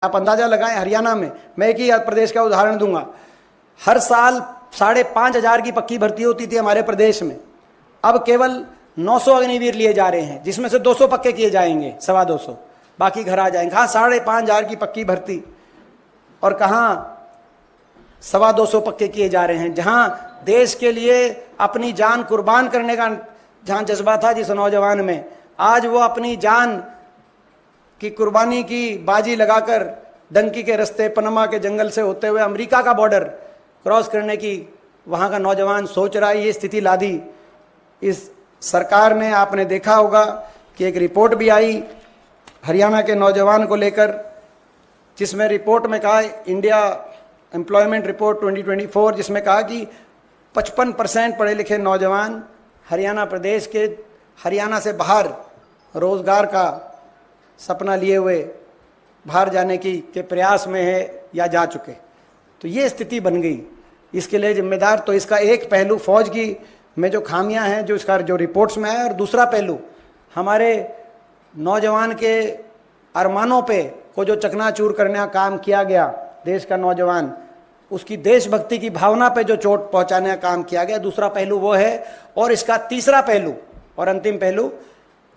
आप अंदाजा लगाएं, हरियाणा में, मैं एक ही प्रदेश का उदाहरण दूंगा, हर साल 5,500 की पक्की भर्ती होती थी हमारे प्रदेश में, अब केवल 900 अग्निवीर लिए जा रहे हैं, जिसमें से 200 पक्के किए जाएंगे, 225, बाकी घर आ जाएंगे। कहाँ 5,500 की पक्की भर्ती और कहाँ 225 पक्के किए जा रहे हैं। जहां देश के लिए अपनी जान कुर्बान करने का जहां जज्बा था जिस नौजवान में, आज वो अपनी जान की कुर्बानी की बाजी लगाकर डंकी के रास्ते पनामा के जंगल से होते हुए अमेरिका का बॉर्डर क्रॉस करने की वहां का नौजवान सोच रहा है। ये स्थिति ला दी इस सरकार ने। आपने देखा होगा कि एक रिपोर्ट भी आई हरियाणा के नौजवान को लेकर, जिसमें रिपोर्ट में कहा, इंडिया एम्प्लॉयमेंट रिपोर्ट 2024, जिसमें कहा कि 55% पढ़े लिखे नौजवान हरियाणा प्रदेश के, हरियाणा से बाहर रोजगार का सपना लिए हुए बाहर जाने के प्रयास में है या जा चुके। तो ये स्थिति बन गई। इसके लिए जिम्मेदार तो इसका एक पहलू फौज की में जो खामियां हैं, जो इसका जो रिपोर्ट्स में है, और दूसरा पहलू हमारे नौजवान के अरमानों पे को जो चकनाचूर करने का काम किया गया, देश का नौजवान उसकी देशभक्ति की भावना पे जो चोट पहुंचाने का काम किया गया, दूसरा पहलू वो है। और इसका तीसरा पहलू और अंतिम पहलू,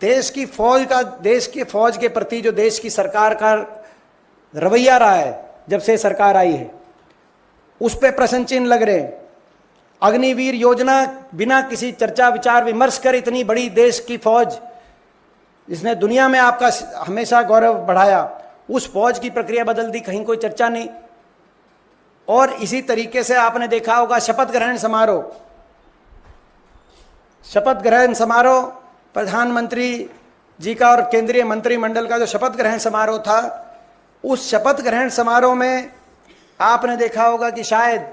देश की फौज के प्रति जो देश की सरकार का रवैया रहा है जब से सरकार आई है, उस पे प्रश्न चिन्ह लग रहे हैं। अग्निवीर योजना बिना किसी चर्चा विचार विमर्श कर इतनी बड़ी देश की फौज जिसने दुनिया में आपका हमेशा गौरव बढ़ाया, उस फौज की प्रक्रिया बदल दी, कहीं कोई चर्चा नहीं। और इसी तरीके से आपने देखा होगा शपथ ग्रहण समारोह प्रधानमंत्री जी का और केंद्रीय मंत्रिमंडल का जो शपथ ग्रहण समारोह था, उस शपथ ग्रहण समारोह में आपने देखा होगा कि शायद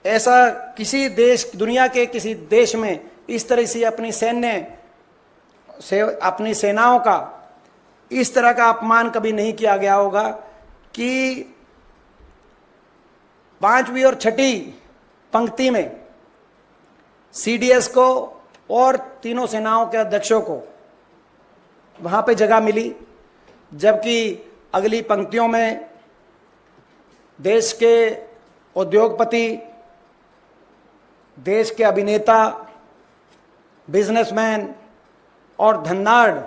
ऐसा किसी देश, दुनिया के किसी देश में इस तरह से अपनी सेनाओं का इस तरह का अपमान कभी नहीं किया गया होगा कि 5वीं और 6ठी पंक्ति में सीडीएस को और तीनों सेनाओं के अध्यक्षों को वहां पे जगह मिली, जबकि अगली पंक्तियों में देश के उद्योगपति, देश के अभिनेता, बिजनेसमैन और धननाड़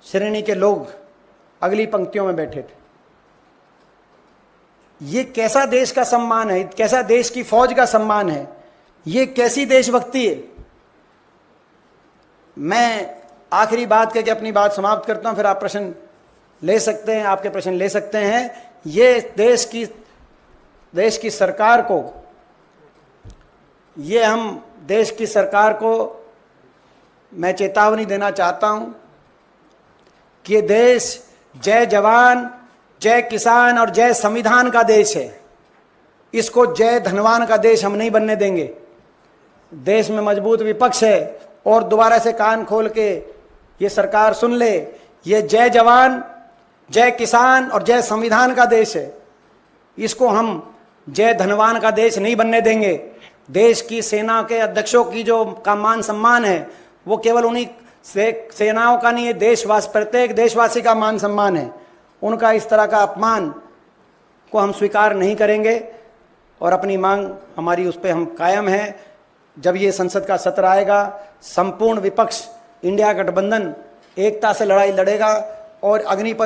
श्रेणी के लोग अगली पंक्तियों में बैठे थे। ये कैसा देश का सम्मान है, कैसा देश की फौज का सम्मान है, ये कैसी देशभक्ति है। मैं आखिरी बात करके अपनी बात समाप्त करता हूं, फिर आप प्रश्न ले सकते हैं, आपके प्रश्न ले सकते हैं। ये देश की सरकार को, ये हम देश की सरकार को मैं चेतावनी देना चाहता हूं कि ये देश जय जवान, जय किसान और जय संविधान का देश है। इसको जय धनवान का देश हम नहीं बनने देंगे। देश में मजबूत विपक्ष है और दोबारा से कान खोल के ये सरकार सुन ले, ये जय जवान, जय किसान और जय संविधान का देश है। इसको हम जय धनवान का देश नहीं बनने देंगे। देश की सेना के अध्यक्षों की जो का मान सम्मान है, वो केवल उन्हीं सेनाओं का नहीं है, प्रत्येक देशवासी का मान सम्मान है। उनका इस तरह का अपमान को हम स्वीकार नहीं करेंगे और अपनी मांग हमारी उस पर हम कायम हैं। जब ये संसद का सत्र आएगा, संपूर्ण विपक्ष इंडिया गठबंधन एकता से लड़ाई लड़ेगा और अग्निपथ